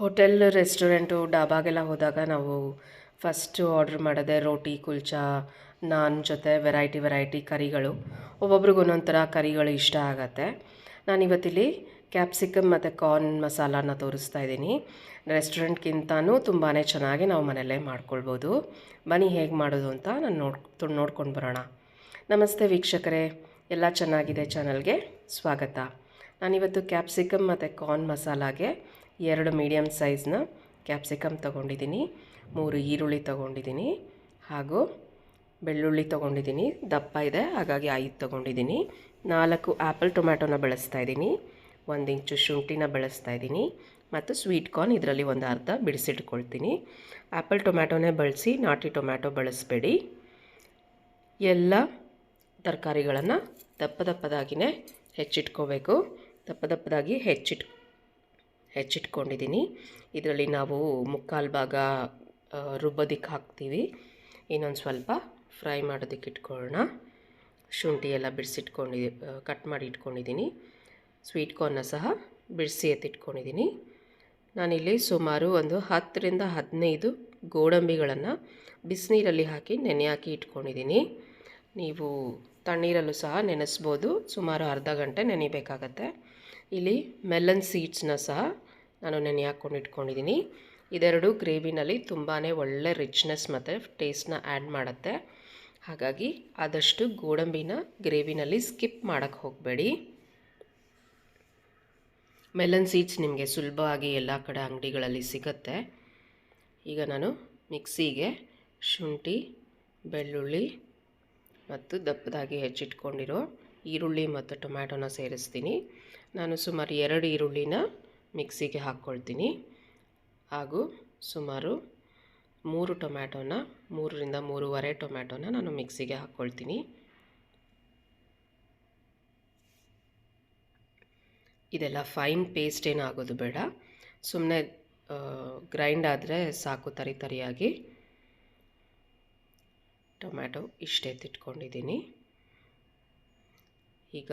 Hotel restaurant ಡಾಬಾಗೆಲ್ಲ ಹೋದಾಗ ನಾವು first order ಮಾಡೋದೇ ರೋಟಿ ಕುಲ್ಚಾ ನಾನ್ ಜೊತೆ ವೆರೈಟಿ ಕರಿಗಳು. ಒಬ್ಬೊಬ್ರಿಗೆ ಒಂದೊಂದು ಥರ ಕರಿಗಳು ಇಷ್ಟ ಆಗುತ್ತೆ. ನಾನಿವತ್ತಿಲ್ಲಿ ಕ್ಯಾಪ್ಸಿಕಮ್ ಮತ್ತು ಕಾರ್ನ್ ಮಸಾಲಾನ ತೋರಿಸ್ತಾ ಇದ್ದೀನಿ. ರೆಸ್ಟೋರೆಂಟ್ಗಿಂತನೂ ತುಂಬಾ ಚೆನ್ನಾಗಿ ನಾವು ಮನೆಯಲ್ಲೇ ಮಾಡ್ಕೊಳ್ಬೋದು. ಬನ್ನಿ ಹೇಗೆ ಮಾಡೋದು ಅಂತ ನಾನು ನೋಡ್ಕೊಂಡು ಬರೋಣ. ನಮಸ್ತೆ ವೀಕ್ಷಕರೇ, ಎಲ್ಲ ಚೆನ್ನಾಗಿದೆ ಚಾನಲ್ಗೆ ಸ್ವಾಗತ. ನಾನಿವತ್ತು ಕ್ಯಾಪ್ಸಿಕಮ್ ಮತ್ತು ಕಾರ್ನ್ ಮಸಾಲಾಗೆ 2 ಮೀಡಿಯಮ್ ಸೈಜ್ನ ಕ್ಯಾಪ್ಸಿಕಮ್ ತೊಗೊಂಡಿದ್ದೀನಿ, 3 ಈರುಳ್ಳಿ ತೊಗೊಂಡಿದ್ದೀನಿ, ಹಾಗೂ ಬೆಳ್ಳುಳ್ಳಿ ತೊಗೊಂಡಿದ್ದೀನಿ. ದಪ್ಪ ಇದೆ ಹಾಗಾಗಿ 5 ತೊಗೊಂಡಿದ್ದೀನಿ. 4 ಆ್ಯಪಲ್ ಟೊಮ್ಯಾಟೋನ ಬಳಸ್ತಾಯಿದ್ದೀನಿ, 1 ಇಂಚು ಶುಂಠಿನ ಬಳಸ್ತಾಯಿದ್ದೀನಿ, ಮತ್ತು ಸ್ವೀಟ್ ಕಾರ್ನ್ ಇದರಲ್ಲಿ ಒಂದು ಅರ್ಧ ಬಿಡಿಸಿಟ್ಕೊಳ್ತೀನಿ. ಆ್ಯಪಲ್ ಟೊಮ್ಯಾಟೋನೇ ಬಳಸಿ, ನಾಟಿ ಟೊಮ್ಯಾಟೊ ಬಳಸಬೇಡಿ. ಎಲ್ಲ ತರಕಾರಿಗಳನ್ನು ದಪ್ಪದಾಗಿಯೇ ಹೆಚ್ಚಿಟ್ಕೋಬೇಕು. ದಪ್ಪದಾಗಿ ಹೆಚ್ಚಿಟ್ಕೊಂಡಿದ್ದೀನಿ. ಇದರಲ್ಲಿ ನಾವು ಮುಕ್ಕಾಲು ಭಾಗ ರುಬ್ಬೋದಕ್ಕೆ ಹಾಕ್ತೀವಿ, ಇನ್ನೊಂದು ಸ್ವಲ್ಪ ಫ್ರೈ ಮಾಡೋದಕ್ಕೆ ಇಟ್ಕೊಳ್ಳೋಣ. ಶುಂಠಿ ಎಲ್ಲ ಕಟ್ ಮಾಡಿ ಇಟ್ಕೊಂಡಿದ್ದೀನಿ. ಸ್ವೀಟ್ ಕಾರ್ನ ಸಹ ಬಿಡಿಸಿ ಎತ್ತಿಟ್ಕೊಂಡಿದ್ದೀನಿ. ನಾನಿಲ್ಲಿ ಸುಮಾರು ಒಂದು 10ರಿಂದ 15 ಗೋಡಂಬಿಗಳನ್ನು ಬಿಸಿನೀರಲ್ಲಿ ಹಾಕಿ ನೆನೆ ಹಾಕಿ ಇಟ್ಕೊಂಡಿದ್ದೀನಿ. ನೀವು ತಣ್ಣೀರಲ್ಲೂ ಸಹ ನೆನೆಸ್ಬೋದು, ಸುಮಾರು ಅರ್ಧ ಗಂಟೆ ನೆನೆಯಬೇಕಾಗತ್ತೆ. ಇಲ್ಲಿ ಮೆಲನ್ ಸೀಡ್ಸ್ನ ಸಹ ನಾನು ನೆನೆ ಹಾಕ್ಕೊಂಡು ಇಟ್ಕೊಂಡಿದ್ದೀನಿ. ಇದೆರಡು ಗ್ರೇವಿನಲ್ಲಿ ತುಂಬಾ ಒಳ್ಳೆ ರಿಚ್ನೆಸ್ ಮತ್ತು ಟೇಸ್ಟ್ನ ಆ್ಯಡ್ ಮಾಡುತ್ತೆ. ಹಾಗಾಗಿ ಆದಷ್ಟು ಗೋಡಂಬಿನ ಗ್ರೇವಿನಲ್ಲಿ ಸ್ಕಿಪ್ ಮಾಡೋಕ್ಕೆ ಹೋಗಬೇಡಿ. ಮೆಲನ್ ಸೀಡ್ಸ್ ನಿಮಗೆ ಸುಲಭವಾಗಿ ಎಲ್ಲ ಕಡೆ ಅಂಗಡಿಗಳಲ್ಲಿ ಸಿಗುತ್ತೆ. ಈಗ ನಾನು ಮಿಕ್ಸಿಗೆ ಶುಂಠಿ, ಬೆಳ್ಳುಳ್ಳಿ ಮತ್ತು ದಪ್ಪದಾಗಿ ಹೆಚ್ಚಿಟ್ಕೊಂಡಿರೋ ಈರುಳ್ಳಿ ಮತ್ತು ಟೊಮ್ಯಾಟೊನ ಸೇರಿಸ್ತೀನಿ. ನಾನು ಸುಮಾರು 2 ಈರುಳ್ಳಿನ ಮಿಕ್ಸಿಗೆ ಹಾಕ್ಕೊಳ್ತೀನಿ, ಹಾಗೂ ಸುಮಾರು 3 ಟೊಮ್ಯಾಟೊನ 3ರಿಂದ 3.5 ಟೊಮ್ಯಾಟೊನ ನಾನು ಮಿಕ್ಸಿಗೆ ಹಾಕ್ಕೊಳ್ತೀನಿ. ಇದೆಲ್ಲ ಫೈನ್ ಪೇಸ್ಟ್ ಏನಾಗೋದು ಬೇಡ, ಸುಮ್ಮನೆ ಗ್ರೈಂಡ್ ಆದರೆ ಸಾಕು. ತರಿಯಾಗಿ ಟೊಮ್ಯಾಟೊ ಇಷ್ಟೆತ್ತಿಟ್ಕೊಂಡಿದ್ದೀನಿ. ಈಗ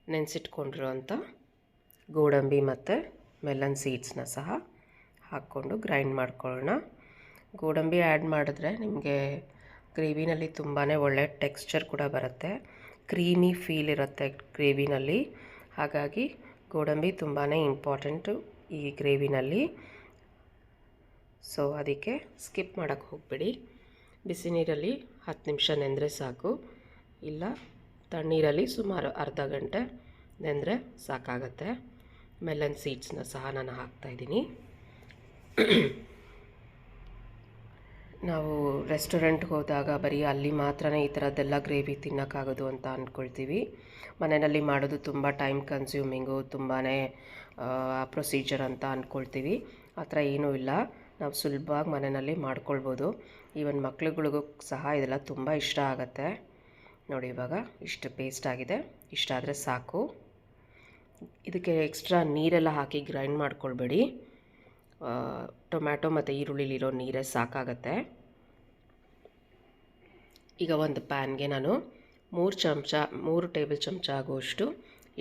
ನೆನೆಸಿಟ್ಕೊಂಡಿರೋಂಥ ಗೋಡಂಬಿ ಮತ್ತು ಮೆಲನ್ ಸೀಡ್ಸ್ನ ಸಹ ಹಾಕ್ಕೊಂಡು ಗ್ರೈಂಡ್ ಮಾಡ್ಕೊಳ್ಳೋಣ. ಗೋಡಂಬಿ ಆ್ಯಡ್ ಮಾಡಿದ್ರೆ ನಿಮಗೆ ಗ್ರೇವಿನಲ್ಲಿ ತುಂಬಾ ಒಳ್ಳೆ ಟೆಕ್ಸ್ಚರ್ ಕೂಡ ಬರುತ್ತೆ, ಕ್ರೀಮಿ ಫೀಲ್ ಇರುತ್ತೆ ಗ್ರೇವಿನಲ್ಲಿ. ಹಾಗಾಗಿ ಗೋಡಂಬಿ ತುಂಬಾ ಇಂಪಾರ್ಟೆಂಟು ಈ ಗ್ರೇವಿನಲ್ಲಿ. ಸೊ ಅದಕ್ಕೆ ಸ್ಕಿಪ್ ಮಾಡೋಕ್ಕೆ ಹೋಗಬೇಡಿ. ಬಿಸಿ ನೀರಲ್ಲಿ 10 ನಿಮಿಷ ನೆಂದರೆ ಸಾಕು, ಇಲ್ಲ ತಣ್ಣೀರಲ್ಲಿ ಸುಮಾರು ಅರ್ಧ ಗಂಟೆ ನೆಂದರೆ ಸಾಕಾಗತ್ತೆ. ಮೆಲನ್ ಸೀಡ್ಸ್ನ ಸಹ ನಾನು ಹಾಕ್ತಾಯಿದ್ದೀನಿ. ನಾವು ರೆಸ್ಟೋರೆಂಟ್ಗೆ ಹೋದಾಗ ಬರೀ ಅಲ್ಲಿ ಮಾತ್ರನೇ ಈ ಥರದ್ದೆಲ್ಲ ಗ್ರೇವಿ ತಿನ್ನೋಕ್ಕಾಗೋದು ಅಂತ ಅಂದ್ಕೊಳ್ತೀವಿ. ಮನೆಯಲ್ಲಿ ಮಾಡೋದು ತುಂಬ ಟೈಮ್ ಕನ್ಸ್ಯೂಮಿಂಗು, ತುಂಬಾ ಪ್ರೊಸೀಜರ್ ಅಂತ ಅಂದ್ಕೊಳ್ತೀವಿ. ಆ ಥರ ಏನೂ ಇಲ್ಲ, ನಾವು ಸುಲಭವಾಗಿ ಮನೆಯಲ್ಲಿ ಮಾಡ್ಕೊಳ್ಬೋದು. ಈವನ್ ಮಕ್ಳುಗಳಿಗೂ ಸಹ ಇದೆಲ್ಲ ತುಂಬ ಇಷ್ಟ ಆಗುತ್ತೆ. ನೋಡಿ, ಇವಾಗ ಇಷ್ಟು ಪೇಸ್ಟ್ ಆಗಿದೆ, ಇಷ್ಟಾದರೆ ಸಾಕು. ಇದಕ್ಕೆ ಎಕ್ಸ್ಟ್ರಾ ನೀರೆಲ್ಲ ಹಾಕಿ ಗ್ರೈಂಡ್ ಮಾಡ್ಕೊಳ್ಬೇಡಿ. ಟೊಮ್ಯಾಟೊ ಮತ್ತು ಈರುಳ್ಳಿಲಿರೋ ನೀರೇ ಸಾಕಾಗತ್ತೆ. ಈಗ ಒಂದು ಪ್ಯಾನ್ಗೆ ನಾನು 3 ಟೇಬಲ್ ಚಮಚ ಆಗುವಷ್ಟು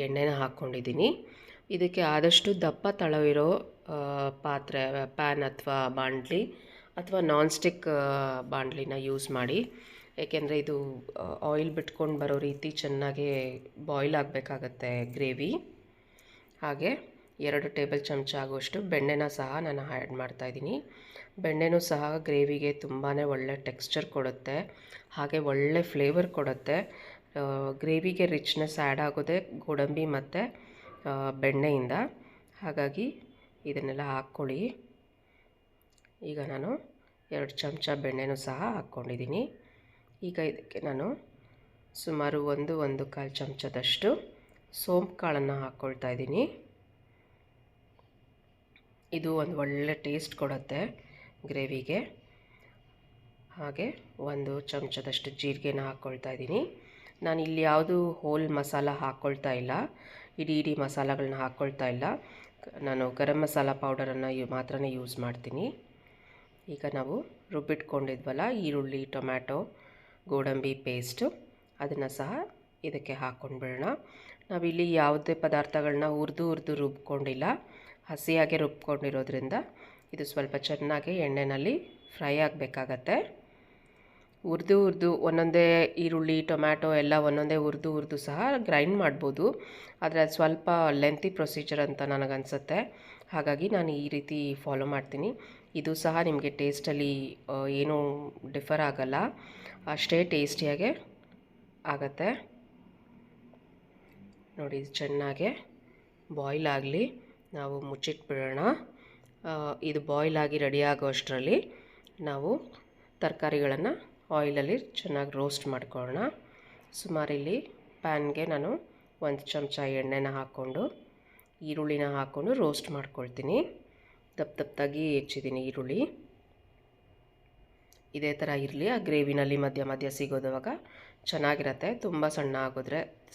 ಎಣ್ಣೆನ ಹಾಕ್ಕೊಂಡಿದ್ದೀನಿ. ಇದಕ್ಕೆ ಆದಷ್ಟು ದಪ್ಪ ತಳವಿರೋ ಪಾತ್ರೆ, ಪ್ಯಾನ್ ಅಥವಾ ಬಾಣಲಿ ಅಥವಾ ನಾನ್ ಸ್ಟಿಕ್ ಬಾಣಲಿನ ಯೂಸ್ ಮಾಡಿ. ಏಕೆಂದರೆ ಇದು ಆಯಿಲ್ ಬಿಟ್ಕೊಂಡು ಬರೋ ರೀತಿ ಚೆನ್ನಾಗಿ ಬಾಯ್ಲ್ ಆಗಬೇಕಾಗತ್ತೆ ಗ್ರೇವಿ. ಹಾಗೆ 2 ಟೇಬಲ್ ಚಮಚ ಆಗುವಷ್ಟು ಬೆಣ್ಣೆನ ಸಹ ನಾನು ಆ್ಯಡ್ ಮಾಡ್ತಾಯಿದ್ದೀನಿ. ಬೆಣ್ಣೆನೂ ಸಹ ಗ್ರೇವಿಗೆ ತುಂಬಾ ಒಳ್ಳೆ ಟೆಕ್ಸ್ಚರ್ ಕೊಡುತ್ತೆ, ಹಾಗೆ ಒಳ್ಳೆ ಫ್ಲೇವರ್ ಕೊಡುತ್ತೆ. ಗ್ರೇವಿಗೆ ರಿಚ್ನೆಸ್ ಆ್ಯಡ್ ಆಗೋದೇ ಗೋಡಂಬಿ ಮತ್ತು ಬೆಣ್ಣೆಯಿಂದ. ಹಾಗಾಗಿ ಇದನ್ನೆಲ್ಲ ಹಾಕ್ಕೊಳ್ಳಿ. ಈಗ ನಾನು 2 ಚಮಚ ಬೆಣ್ಣೆನೂ ಸಹ ಹಾಕ್ಕೊಂಡಿದ್ದೀನಿ. ಈಗ ಇದಕ್ಕೆ ನಾನು ಸುಮಾರು 1.25 ಚಮಚದಷ್ಟು ಸೋಂಪು ಕಾಳನ್ನು ಹಾಕ್ಕೊಳ್ತಾ ಇದ್ದೀನಿ. ಇದು ಒಂದು ಒಳ್ಳೆ ಟೇಸ್ಟ್ ಕೊಡುತ್ತೆ ಗ್ರೇವಿಗೆ. ಹಾಗೆ 1 ಚಮಚದಷ್ಟು ಜೀರಿಗೆನ ಹಾಕ್ಕೊಳ್ತಾ ಇದ್ದೀನಿ. ನಾನು ಇಲ್ಲಿ ಯಾವುದು ಹೋಲ್ ಮಸಾಲ ಹಾಕ್ಕೊಳ್ತಾ ಇಲ್ಲ, ಇಡೀ ಮಸಾಲಗಳನ್ನ ಹಾಕ್ಕೊಳ್ತಾ ಇಲ್ಲ. ನಾನು ಗರಂ ಮಸಾಲ ಪೌಡರನ್ನು ಮಾತ್ರನೇ ಯೂಸ್ ಮಾಡ್ತೀನಿ. ಈಗ ನಾವು ರುಬ್ಬಿಟ್ಕೊಂಡಿದ್ವಲ್ಲ ಈರುಳ್ಳಿ, ಟೊಮ್ಯಾಟೊ, ಗೋಡಂಬಿ ಪೇಸ್ಟು, ಅದನ್ನು ಸಹ ಇದಕ್ಕೆ ಹಾಕ್ಕೊಂಡ್ಬಿಡೋಣ. ನಾವಿಲ್ಲಿ ಯಾವುದೇ ಪದಾರ್ಥಗಳನ್ನ ಹುರಿದು ರುಬ್ಕೊಂಡಿಲ್ಲ, ಹಸಿಯಾಗೆ ರುಬ್ಕೊಂಡಿರೋದ್ರಿಂದ ಇದು ಸ್ವಲ್ಪ ಚೆನ್ನಾಗಿ ಎಣ್ಣೆಯಲ್ಲಿ ಫ್ರೈ ಆಗಬೇಕಾಗತ್ತೆ. ಹುರಿದು ಒಂದೊಂದೇ ಈರುಳ್ಳಿ ಟೊಮ್ಯಾಟೊ ಎಲ್ಲ ಒಂದೊಂದೇ ಹುರಿದು ಸಹ ಗ್ರೈಂಡ್ ಮಾಡ್ಬೋದು. ಆದರೆ ಅದು ಸ್ವಲ್ಪ ಲೆಂತಿ ಪ್ರೊಸೀಜರ್ ಅಂತ ನನಗನ್ಸುತ್ತೆ. ಹಾಗಾಗಿ ನಾನು ಈ ರೀತಿ ಫಾಲೋ ಮಾಡ್ತೀನಿ. ಇದು ಸಹ ನಿಮಗೆ ಟೇಸ್ಟಲ್ಲಿ ಏನೂ ಡಿಫರ್ ಆಗಲ್ಲ, ಅಷ್ಟೇ ಟೇಸ್ಟಿಯಾಗೆ ಆಗತ್ತೆ. ನೋಡಿ ಚೆನ್ನಾಗೆ ಬಾಯ್ಲ್ ಆಗಲಿ, ನಾವು ಮುಚ್ಚಿಟ್ಬಿಡೋಣ. ಇದು ಬಾಯ್ಲ್ ಆಗಿ ರೆಡಿ ಆಗೋ ಅಷ್ಟರಲ್ಲಿ ನಾವು ತರಕಾರಿಗಳನ್ನು ಆಯಿಲಲ್ಲಿ ಚೆನ್ನಾಗಿ ರೋಸ್ಟ್ ಮಾಡ್ಕೊಳ್ಳೋಣ. ಸುಮಾರು ಇಲ್ಲಿ ಪ್ಯಾನ್ಗೆ ನಾನು 1 ಚಮಚ ಎಣ್ಣೆನ ಹಾಕ್ಕೊಂಡು ಈರುಳ್ಳಿನ ಹಾಕ್ಕೊಂಡು ರೋಸ್ಟ್ ಮಾಡ್ಕೊಳ್ತೀನಿ. ದಪ್ಪದಾಗಿ ಹೆಚ್ಚಿದ್ದೀನಿ ಈರುಳ್ಳಿ. ಇದೇ ಥರ ಇರಲಿ, ಆ ಗ್ರೇವಿನಲ್ಲಿ ಮಧ್ಯ ಮಧ್ಯ ಸಿಗೋದವಾಗ ಚೆನ್ನಾಗಿರತ್ತೆ. ತುಂಬ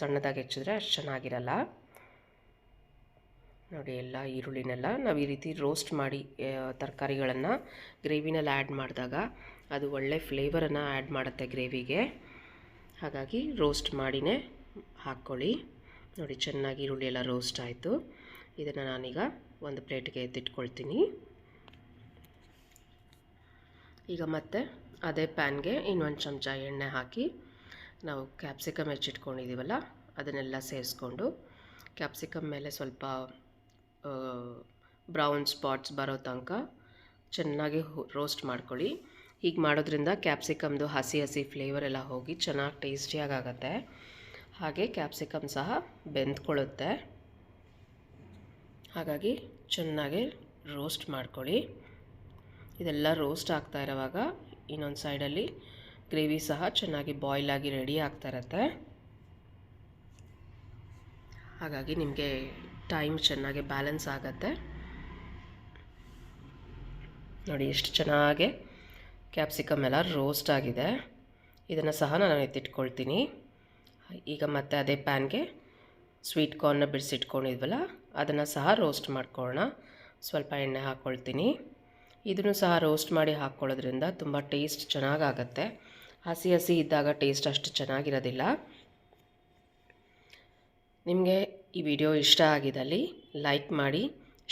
ಸಣ್ಣದಾಗಿ ಹೆಚ್ಚಿದ್ರೆ ಅಷ್ಟು ಚೆನ್ನಾಗಿರಲ್ಲ. ನೋಡಿ ಎಲ್ಲ ಈರುಳ್ಳಿನೆಲ್ಲ ನಾವು ಈ ರೀತಿ ರೋಸ್ಟ್ ಮಾಡಿ ತರಕಾರಿಗಳನ್ನು ಗ್ರೇವಿನಲ್ಲಿ ಆ್ಯಡ್ ಮಾಡಿದಾಗ ಅದು ಒಳ್ಳೆ ಫ್ಲೇವರನ್ನು ಆ್ಯಡ್ ಮಾಡುತ್ತೆ ಗ್ರೇವಿಗೆ. ಹಾಗಾಗಿ ರೋಸ್ಟ್ ಮಾಡಿನೇ ಹಾಕ್ಕೊಳ್ಳಿ. ನೋಡಿ ಚೆನ್ನಾಗಿ ಈರುಳ್ಳಿ ಎಲ್ಲ ರೋಸ್ಟ್ ಆಯಿತು. ಇದನ್ನು ನಾನೀಗ ಒಂದು ಪ್ಲೇಟ್ಗೆ ಎತ್ತಿಟ್ಕೊಳ್ತೀನಿ. ಈಗ ಮತ್ತೆ ಅದೇ ಪ್ಯಾನ್ಗೆ ಇನ್ನೊಂದು ಚಮಚ ಎಣ್ಣೆ ಹಾಕಿ ನಾವು ಕ್ಯಾಪ್ಸಿಕಮ್ ಹೆಚ್ಚಿಟ್ಕೊಂಡಿದ್ದೀವಲ್ಲ ಅದನ್ನೆಲ್ಲ ಸೇರಿಸ್ಕೊಂಡು ಕ್ಯಾಪ್ಸಿಕಮ್ ಮೇಲೆ ಸ್ವಲ್ಪ ಬ್ರೌನ್ ಸ್ಪಾಟ್ಸ್ ಬರೋ ತನಕ ಚೆನ್ನಾಗಿ ರೋಸ್ಟ್ ಮಾಡ್ಕೊಳ್ಳಿ. ಹೀಗೆ ಮಾಡೋದ್ರಿಂದ ಕ್ಯಾಪ್ಸಿಕಮ್ದು ಹಸಿ ಫ್ಲೇವರ್ ಎಲ್ಲ ಹೋಗಿ ಚೆನ್ನಾಗಿ ಟೇಸ್ಟಿಯಾಗಿ ಆಗುತ್ತೆ. ಹಾಗೆ ಕ್ಯಾಪ್ಸಿಕಮ್ ಸಹ ಬೆಂದ್ಕೊಳ್ಳುತ್ತೆ. ಹಾಗಾಗಿ ಚೆನ್ನಾಗಿ ರೋಸ್ಟ್ ಮಾಡ್ಕೊಳ್ಳಿ. ಇದೆಲ್ಲ ರೋಸ್ಟ್ ಆಗ್ತಾ ಇರೋವಾಗ ಇನ್ನೊಂದು ಸೈಡಲ್ಲಿ ಗ್ರೇವಿ ಸಹ ಚೆನ್ನಾಗಿ ಬಾಯ್ಲ್ ಆಗಿ ರೆಡಿ ಆಗ್ತಾ ಇರುತ್ತೆ. ಹಾಗಾಗಿ ನಿಮಗೆ ಟೈಮ್ ಚೆನ್ನಾಗಿ ಬ್ಯಾಲೆನ್ಸ್ ಆಗುತ್ತೆ. ನೋಡಿ ಎಷ್ಟು ಚೆನ್ನಾಗಿ ಕ್ಯಾಪ್ಸಿಕಮ್ ಎಲ್ಲ ರೋಸ್ಟ್ ಆಗಿದೆ. ಇದನ್ನು ಸಹ ನಾನು ಎತ್ತಿಟ್ಕೊಳ್ತೀನಿ. ಈಗ ಮತ್ತೆ ಅದೇ ಪ್ಯಾನ್ಗೆ ಸ್ವೀಟ್ ಕಾರ್ನ್ನ ಬಿಡಿಸಿಟ್ಕೊಂಡಿದ್ವಲ್ಲ ಅದನ್ನು ಸಹ ರೋಸ್ಟ್ ಮಾಡ್ಕೊಳ್ಳೋಣ. ಸ್ವಲ್ಪ ಎಣ್ಣೆ ಹಾಕ್ಕೊಳ್ತೀನಿ. ಇದನ್ನು ಸಹ ರೋಸ್ಟ್ ಮಾಡಿ ಹಾಕ್ಕೊಳ್ಳೋದ್ರಿಂದ ತುಂಬ ಟೇಸ್ಟ್ ಚೆನ್ನಾಗಾಗತ್ತೆ. ಹಸಿ ಇದ್ದಾಗ ಟೇಸ್ಟ್ ಅಷ್ಟು ಚೆನ್ನಾಗಿರೋದಿಲ್ಲ. ನಿಮಗೆ ಈ ವಿಡಿಯೋ ಇಷ್ಟ ಆಗಿದ್ದಲ್ಲಿ ಲೈಕ್ ಮಾಡಿ,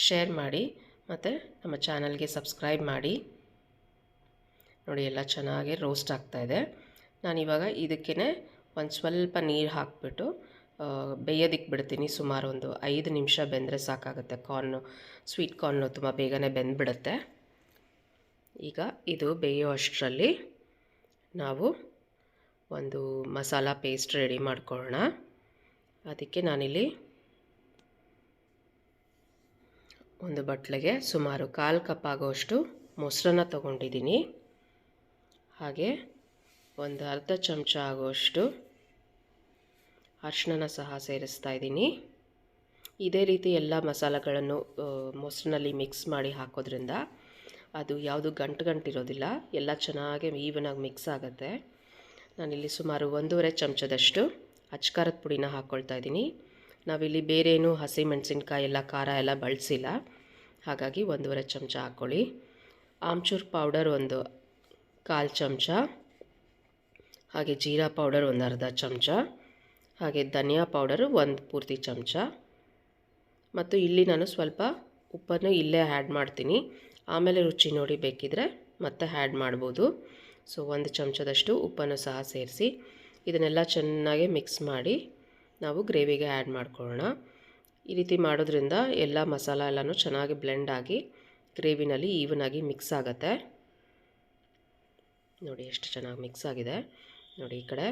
ಶೇರ್ ಮಾಡಿ ಮತ್ತು ನಮ್ಮ ಚಾನಲ್ಗೆ ಸಬ್ಸ್ಕ್ರೈಬ್ ಮಾಡಿ. ನೋಡಿ ಎಲ್ಲ ಚೆನ್ನಾಗಿ ರೋಸ್ಟ್ ಆಗ್ತಾಯಿದೆ. ನಾನಿವಾಗ ಇದಕ್ಕೇ ಒಂದು ಸ್ವಲ್ಪ ನೀರು ಹಾಕಿಬಿಟ್ಟು ಬೇಯೋದಕ್ಕೆ ಬಿಡ್ತೀನಿ. ಸುಮಾರು ಒಂದು 5 ನಿಮಿಷ ಬೆಂದರೆ ಸಾಕಾಗುತ್ತೆ. ಸ್ವೀಟ್ ಕಾರ್ನು ತುಂಬ ಬೇಗನೆ ಬೆಂದ್ಬಿಡುತ್ತೆ. ಈಗ ಇದು ಬೇಯೋ ಅಷ್ಟರಲ್ಲಿ ನಾವು ಒಂದು ಮಸಾಲ ಪೇಸ್ಟ್ ರೆಡಿ ಮಾಡ್ಕೊಳ್ಳೋಣ. ಅದಕ್ಕೆ ನಾನಿಲ್ಲಿ ಒಂದು ಬಟ್ಲಿಗೆ ಸುಮಾರು 1/4 ಕಪ್ ಆಗೋಷ್ಟು ಮೊಸರನ್ನ ತೊಗೊಂಡಿದ್ದೀನಿ. ಹಾಗೆ ಒಂದು ಅರ್ಧ ಚಮಚ ಆಗೋಷ್ಟು ಅರಿಶಿನ ಸಹ ಸೇರಿಸ್ತಾ ಇದ್ದೀನಿ. ಇದೇ ರೀತಿ ಎಲ್ಲ ಮಸಾಲೆಗಳನ್ನು ಮೊಸರಿನಲ್ಲಿ ಮಿಕ್ಸ್ ಮಾಡಿ ಹಾಕೋದ್ರಿಂದ ಅದು ಯಾವುದು ಗಂಟಿರೋದಿಲ್ಲ, ಎಲ್ಲ ಚೆನ್ನಾಗಿ ಈವನಾಗಿ ಮಿಕ್ಸ್ ಆಗುತ್ತೆ. ನಾನಿಲ್ಲಿ ಸುಮಾರು 1.5 ಚಮಚದಷ್ಟು ಅಚ್ಕಾರದ ಪುಡಿನ ಹಾಕ್ಕೊಳ್ತಾ ಇದ್ದೀನಿ. ನಾವಿಲ್ಲಿ ಬೇರೇನು ಹಸಿಮೆಣಸಿನ್ಕಾಯಿ ಎಲ್ಲ ಖಾರ ಎಲ್ಲ ಬಳಸಿಲ್ಲ, ಹಾಗಾಗಿ 1.5 ಚಮಚ ಹಾಕ್ಕೊಳ್ಳಿ. ಆಮ್ಚೂರ್ ಪೌಡರ್ ಒಂದು 1/4 ಚಮಚ, ಹಾಗೆ ಜೀರಾ ಪೌಡರ್ ಒಂದು ಅರ್ಧ ಚಮಚ, ಹಾಗೆ ಧನಿಯಾ ಪೌಡರು ಒಂದು ಪೂರ್ತಿ ಚಮಚ. ಮತ್ತು ಇಲ್ಲಿ ನಾನು ಸ್ವಲ್ಪ ಉಪ್ಪನ್ನು ಇಲ್ಲೇ ಆ್ಯಡ್ ಮಾಡ್ತೀನಿ. ಆಮೇಲೆ ರುಚಿ ನೋಡಿ ಬೇಕಿದ್ರೆ ಮತ್ತೆ ಆ್ಯಡ್ ಮಾಡ್ಬೋದು. ಸೊ 1 ಚಮಚದಷ್ಟು ಉಪ್ಪನ್ನು ಸಹ ಸೇರಿಸಿ ಇದನ್ನೆಲ್ಲ ಚೆನ್ನಾಗಿ ಮಿಕ್ಸ್ ಮಾಡಿ ನಾವು ಗ್ರೇವಿಗೆ ಆ್ಯಡ್ ಮಾಡ್ಕೊಳ್ಳೋಣ. ಈ ರೀತಿ ಮಾಡೋದ್ರಿಂದ ಎಲ್ಲ ಮಸಾಲ ಎಲ್ಲನೂ ಚೆನ್ನಾಗಿ ಬ್ಲೆಂಡ್ ಆಗಿ ಗ್ರೇವಿನಲ್ಲಿ ಈವನಾಗಿ ಮಿಕ್ಸ್ ಆಗುತ್ತೆ. ನೋಡಿ ಎಷ್ಟು ಚೆನ್ನಾಗಿ ಮಿಕ್ಸ್ ಆಗಿದೆ. ನೋಡಿ ಈ ಕಡೆ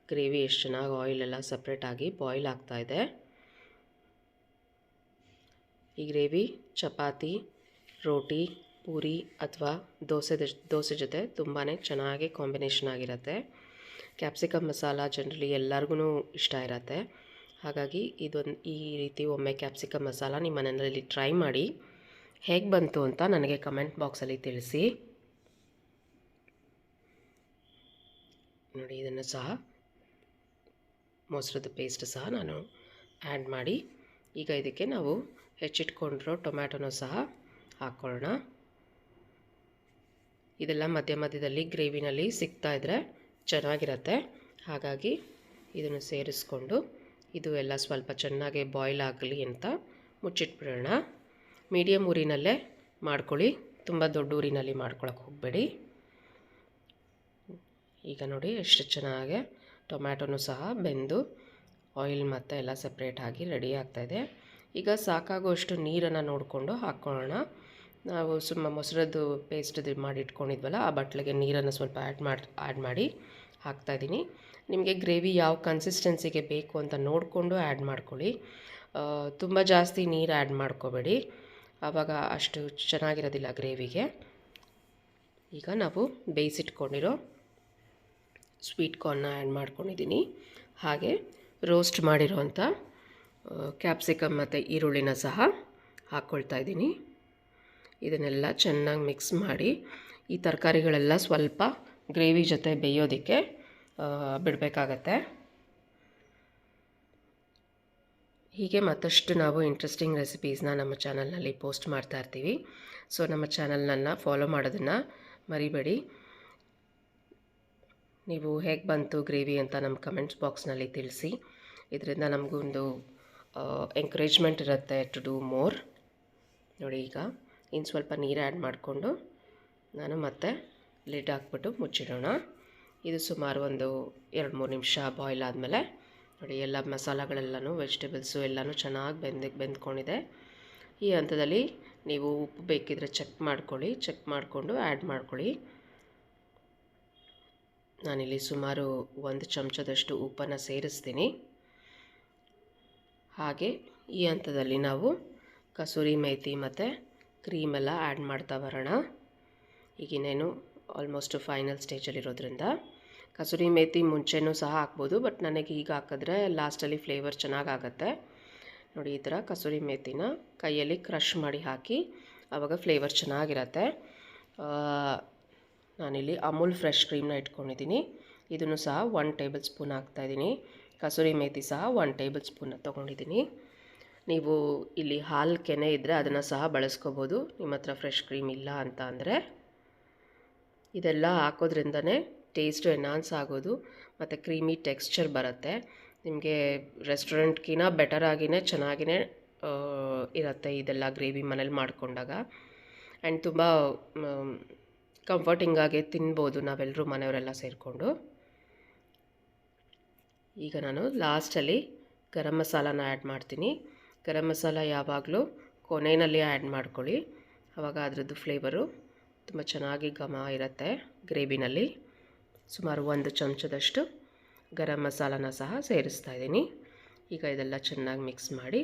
ಗ್ರೇವಿ ಎಷ್ಟು ಚೆನ್ನಾಗಿ ಆಯಿಲೆಲ್ಲ ಸಪ್ರೇಟಾಗಿ ಬಾಯ್ಲ್ ಆಗ್ತಾಯಿದೆ. ಈ ಗ್ರೇವಿ ಚಪಾತಿ, ರೋಟಿ, ಪೂರಿ ಅಥವಾ ದೋಸೆ ಜೊತೆ ತುಂಬಾ ಚೆನ್ನಾಗಿ ಕಾಂಬಿನೇಷನ್ ಆಗಿರುತ್ತೆ. ಕ್ಯಾಪ್ಸಿಕಮ್ ಮಸಾಲ ಜನರಲಿ ಎಲ್ಲರಿಗೂ ಇಷ್ಟ ಇರುತ್ತೆ. ಹಾಗಾಗಿ ಈ ರೀತಿ ಒಮ್ಮೆ ಕ್ಯಾಪ್ಸಿಕಮ್ ಮಸಾಲ ನಿಮ್ಮ ಮನೆಯಲ್ಲಿ ಟ್ರೈ ಮಾಡಿ. ಹೇಗೆ ಬಂತು ಅಂತ ನನಗೆ ಕಮೆಂಟ್ ಬಾಕ್ಸಲ್ಲಿ ತಿಳಿಸಿ. ನೋಡಿ ಇದನ್ನು ಸಹ ಮೊಸರದ ಪೇಸ್ಟ್ ಸಹ ನಾನು ಆ್ಯಡ್ ಮಾಡಿ ಈಗ ಇದಕ್ಕೆ ನಾವು ಹೆಚ್ಚಿಟ್ಕೊಂಡಿರೋ ಟೊಮ್ಯಾಟೊನೂ ಸಹ ಹಾಕ್ಕೊಳ್ಳೋಣ. ಇದೆಲ್ಲ ಮಧ್ಯದಲ್ಲಿ ಗ್ರೇವಿನಲ್ಲಿ ಸಿಗ್ತಾ ಇದ್ದರೆ ಚೆನ್ನಾಗಿರುತ್ತೆ. ಹಾಗಾಗಿ ಇದನ್ನು ಸೇರಿಸ್ಕೊಂಡು ಇದು ಎಲ್ಲ ಸ್ವಲ್ಪ ಚೆನ್ನಾಗಿ ಬಾಯ್ಲ್ ಆಗಲಿ ಅಂತ ಮುಚ್ಚಿಟ್ಬಿಡೋಣ. ಮೀಡಿಯಮ್ ಊರಿನಲ್ಲೇ ಮಾಡ್ಕೊಳ್ಳಿ, ತುಂಬ ದೊಡ್ಡ ಊರಿನಲ್ಲಿ ಮಾಡ್ಕೊಳಕ್ಕೆ ಹೋಗಬೇಡಿ. ಈಗ ನೋಡಿ ಎಷ್ಟು ಚೆನ್ನಾಗಿ ಟೊಮ್ಯಾಟೊನೂ ಸಹ ಬೆಂದು ಆಯಿಲ್ ಮತ್ತು ಎಲ್ಲ ಸಪ್ರೇಟ್ ಆಗಿ ರೆಡಿ ಆಗ್ತಾಯಿದೆ. ಈಗ ಸಾಕಾಗುವಷ್ಟು ನೀರನ್ನು ನೋಡಿಕೊಂಡು ಹಾಕ್ಕೊಳ್ಳೋಣ. ನಾವು ಮೊಸರದ್ದು ಪೇಸ್ಟ್ದು ಮಾಡಿ ಇಟ್ಕೊಂಡಿದ್ವಲ್ಲ, ಆ ಬಟ್ಲಿಗೆ ನೀರನ್ನು ಸ್ವಲ್ಪ ಆ್ಯಡ್ ಮಾಡಿ ಹಾಕ್ತಾಯಿದ್ದೀನಿ. ನಿಮಗೆ ಗ್ರೇವಿ ಯಾವ ಕನ್ಸಿಸ್ಟೆನ್ಸಿಗೆ ಬೇಕು ಅಂತ ನೋಡಿಕೊಂಡು ಆ್ಯಡ್ ಮಾಡ್ಕೊಳ್ಳಿ. ತುಂಬ ಜಾಸ್ತಿ ನೀರು ಆ್ಯಡ್ ಮಾಡ್ಕೋಬೇಡಿ, ಆವಾಗ ಅಷ್ಟು ಚೆನ್ನಾಗಿರೋದಿಲ್ಲ ಗ್ರೇವಿಗೆ. ಈಗ ನಾವು ಬೇಯಿಸಿಟ್ಕೊಂಡಿರೋ ಸ್ವೀಟ್ ಕಾರ್ನ್ನ ಆ್ಯಡ್ ಮಾಡ್ಕೊಂಡಿದ್ದೀನಿ. ಹಾಗೆ ರೋಸ್ಟ್ ಮಾಡಿರೋವಂಥ ಕ್ಯಾಪ್ಸಿಕಮ್ ಮತ್ತು ಈರುಳ್ಳಿನ ಸಹ ಹಾಕ್ಕೊಳ್ತಾ ಇದ್ದೀನಿ. ಇದನ್ನೆಲ್ಲ ಚೆನ್ನಾಗಿ ಮಿಕ್ಸ್ ಮಾಡಿ ಈ ತರಕಾರಿಗಳೆಲ್ಲ ಸ್ವಲ್ಪ ಗ್ರೇವಿ ಜೊತೆ ಬೇಯೋದಕ್ಕೆ ಬಿಡಬೇಕಾಗತ್ತೆ. ಹೀಗೆ ಮತ್ತಷ್ಟು ನಾವು ಇಂಟ್ರೆಸ್ಟಿಂಗ್ ರೆಸಿಪೀಸ್ನ ನಮ್ಮ ಚಾನಲ್ನಲ್ಲಿ ಪೋಸ್ಟ್ ಮಾಡ್ತಾ ಇರ್ತೀವಿ. ಸೊ ನಮ್ಮ ಚಾನಲ್ನನ್ನು ಫಾಲೋ ಮಾಡೋದನ್ನು ಮರಿಬೇಡಿ. ನೀವು ಹೇಗೆ ಬಂತು ಗ್ರೇವಿ ಅಂತ ನಮ್ಮ ಕಮೆಂಟ್ಸ್ ಬಾಕ್ಸ್ನಲ್ಲಿ ತಿಳಿಸಿ. ಇದರಿಂದ ನಮಗೊಂದು ಎಂಕರೇಜ್ಮೆಂಟ್ ಇರುತ್ತೆ ಟು ಡೂ ಮೋರ್. ನೋಡಿ, ಈಗ ಇನ್ನು ಸ್ವಲ್ಪ ನೀರು ಆ್ಯಡ್ ಮಾಡಿಕೊಂಡು ನಾನು ಮತ್ತೆ ಲಿಡ್ ಹಾಕ್ಬಿಟ್ಟು ಮುಚ್ಚಿಡೋಣ. ಇದು ಸುಮಾರು ಒಂದು 2-3 ನಿಮಿಷ ಬಾಯ್ಲ್ ಆದಮೇಲೆ ನೋಡಿ, ಎಲ್ಲ ಮಸಾಲೆಗಳೆಲ್ಲನೂ ವೆಜಿಟೇಬಲ್ಸು ಎಲ್ಲನೂ ಚೆನ್ನಾಗಿ ಬೆಂದ್ಕೊಂಡಿದೆ. ಈ ಹಂತದಲ್ಲಿ ನೀವು ಉಪ್ಪು ಬೇಕಿದ್ರೆ ಚೆಕ್ ಮಾಡಿಕೊಂಡು ಆ್ಯಡ್ ಮಾಡ್ಕೊಳ್ಳಿ. ನಾನಿಲ್ಲಿ ಸುಮಾರು 1 ಚಮಚದಷ್ಟು ಉಪ್ಪನ್ನು ಸೇರಿಸ್ತೀನಿ. ಹಾಗೆ ಈ ಹಂತದಲ್ಲಿ ನಾವು ಕಸೂರಿ ಮೇಥಿ ಮತ್ತು ಕ್ರೀಮೆಲ್ಲ ಆ್ಯಡ್ ಮಾಡ್ತಾ ಬರೋಣ. ಈಗಿನೇನು ಆಲ್ಮೋಸ್ಟ್ ಫೈನಲ್ ಸ್ಟೇಜಲ್ಲಿರೋದ್ರಿಂದ ಕಸೂರಿ ಮೇಥಿ ಮುಂಚೆನೂ ಸಹ ಹಾಕ್ಬೋದು, ಬಟ್ ನನಗೆ ಈಗ ಹಾಕಿದ್ರೆ ಲಾಸ್ಟಲ್ಲಿ ಫ್ಲೇವರ್ ಚೆನ್ನಾಗಾಗತ್ತೆ. ನೋಡಿ, ಈ ಥರ ಕಸೂರಿ ಮೇಥಿನ ಕೈಯಲ್ಲಿ ಕ್ರಷ್ ಮಾಡಿ ಹಾಕಿ, ಆವಾಗ ಫ್ಲೇವರ್ ಚೆನ್ನಾಗಿರತ್ತೆ. ನಾನಿಲ್ಲಿ ಅಮೂಲ್ ಫ್ರೆಶ್ ಕ್ರೀಮ್ನ ಇಟ್ಕೊಂಡಿದ್ದೀನಿ. ಇದನ್ನು ಸಹ 1 ಟೇಬಲ್ ಸ್ಪೂನ್ ಹಾಕ್ತಾಯಿದ್ದೀನಿ. ಕಸೂರಿ ಮೇಥಿ ಸಹ 1 ಟೇಬಲ್ ಸ್ಪೂನ್ ತೊಗೊಂಡಿದ್ದೀನಿ. ನೀವು ಇಲ್ಲಿ ಹಾಲು ಕೆನೆ ಇದ್ದರೆ ಅದನ್ನು ಸಹ ಬಳಸ್ಕೋಬೋದು, ನಿಮ್ಮ ಹತ್ರ ಫ್ರೆಶ್ ಕ್ರೀಮ್ ಇಲ್ಲ ಅಂತ ಅಂದರೆ. ಇದೆಲ್ಲ ಹಾಕೋದ್ರಿಂದನೇ ಟೇಸ್ಟು ಎನ್ಹಾನ್ಸ್ ಆಗೋದು ಮತ್ತು ಕ್ರೀಮಿ ಟೆಕ್ಸ್ಚರ್ ಬರುತ್ತೆ. ನಿಮಗೆ ರೆಸ್ಟೋರೆಂಟ್ಗಿನ ಬೆಟರಾಗಿಯೇ ಚೆನ್ನಾಗಿಯೇ ಇರುತ್ತೆ ಇದೆಲ್ಲ ಗ್ರೇವಿ ಮನೇಲಿ ಮಾಡಿಕೊಂಡಾಗ. ಆ್ಯಂಡ್ ತುಂಬ ಕಂಫರ್ಟಿಂಗಾಗಿ ತಿನ್ಬೋದು ನಾವೆಲ್ಲರೂ ಮನೆಯವರೆಲ್ಲ ಸೇರಿಕೊಂಡು. ಈಗ ನಾನು ಲಾಸ್ಟಲ್ಲಿ ಗರಂ ಮಸಾಲಾನ ಆ್ಯಡ್ ಮಾಡ್ತೀನಿ. ಗರಂ ಮಸಾಲ ಯಾವಾಗಲೂ ಕೊನೆಯಲ್ಲಿ ಆ್ಯಡ್ ಮಾಡ್ಕೊಳ್ಳಿ, ಆವಾಗ ಅದರದ್ದು ಫ್ಲೇವರು ತುಂಬ ಚೆನ್ನಾಗಿ ಘಮ ಇರುತ್ತೆ ಗ್ರೇವಿನಲ್ಲಿ. ಸುಮಾರು 1 ಚಮಚದಷ್ಟು ಗರಂ ಮಸಾಲಾನ ಸಹ ಸೇರಿಸ್ತಾ ಇದ್ದೀನಿ. ಈಗ ಇದೆಲ್ಲ ಚೆನ್ನಾಗಿ ಮಿಕ್ಸ್ ಮಾಡಿ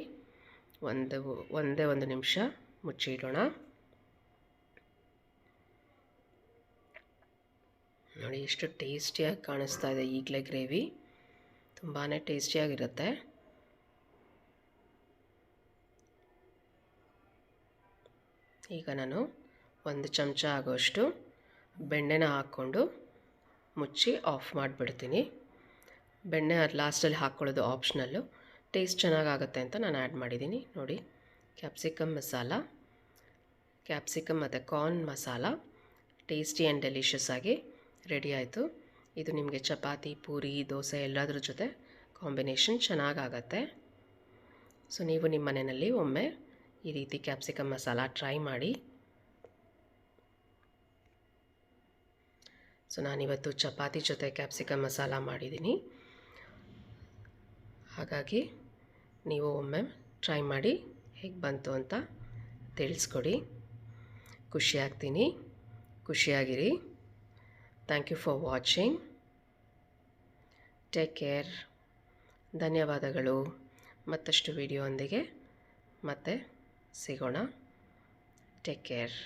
ಒಂದೇ ಒಂದು ನಿಮಿಷ ಮುಚ್ಚಿಡೋಣ. ನೋಡಿ, ಎಷ್ಟು ಟೇಸ್ಟಿಯಾಗಿ ಕಾಣಿಸ್ತಾ ಇದೆ ಈಗಲೇ ಗ್ರೇವಿ, ತುಂಬಾ ಟೇಸ್ಟಿಯಾಗಿರುತ್ತೆ. ಈಗ ನಾನು 1 ಚಮಚ ಆಗೋಷ್ಟು ಬೆಣ್ಣೆನ ಹಾಕ್ಕೊಂಡು ಮುಚ್ಚಿ ಆಫ್ ಮಾಡಿಬಿಡ್ತೀನಿ. ಬೆಣ್ಣೆ ಲಾಸ್ಟಲ್ಲಿ ಹಾಕ್ಕೊಳ್ಳೋದು ಆಪ್ಷನಲ್ಲು, ಟೇಸ್ಟ್ ಚೆನ್ನಾಗಾಗುತ್ತೆ ಅಂತ ನಾನು ಆ್ಯಡ್ ಮಾಡಿದ್ದೀನಿ. ನೋಡಿ, ಕ್ಯಾಪ್ಸಿಕಮ್ ಮತ್ತು corn masala tasty and delicious ಆಗಿ ರೆಡಿ ಆಯಿತು. ಇದು ನಿಮಗೆ ಚಪಾತಿ, ಪೂರಿ, ದೋಸೆ ಎಲ್ಲದ್ರ ಜೊತೆ ಕಾಂಬಿನೇಷನ್ ಚೆನ್ನಾಗಾಗತ್ತೆ. ಸೊ ನೀವು ನಿಮ್ಮ ಮನೆಯಲ್ಲಿ ಒಮ್ಮೆ ಈ ರೀತಿ ಕ್ಯಾಪ್ಸಿಕಮ್ ಮಸಾಲ ಟ್ರೈ ಮಾಡಿ. ಸೊ ನಾನಿವತ್ತು ಚಪಾತಿ ಜೊತೆ ಕ್ಯಾಪ್ಸಿಕಮ್ ಮಸಾಲ ಮಾಡಿದ್ದೀನಿ, ಹಾಗಾಗಿ ನೀವು ಒಮ್ಮೆ ಟ್ರೈ ಮಾಡಿ ಹೇಗೆ ಬಂತು ಅಂತ ತಿಳಿಸ್ಕೊಡಿ. ಖುಷಿಯಾಗಿರಿ. Thank you for watching. Take care. ಧನ್ಯವಾದಗಳು. ಮತ್ತಷ್ಟು ವಿಡಿಯೋ ಒಂದಿಗೆ ಮತ್ತೆ ಸಿಗೋಣ. Take care.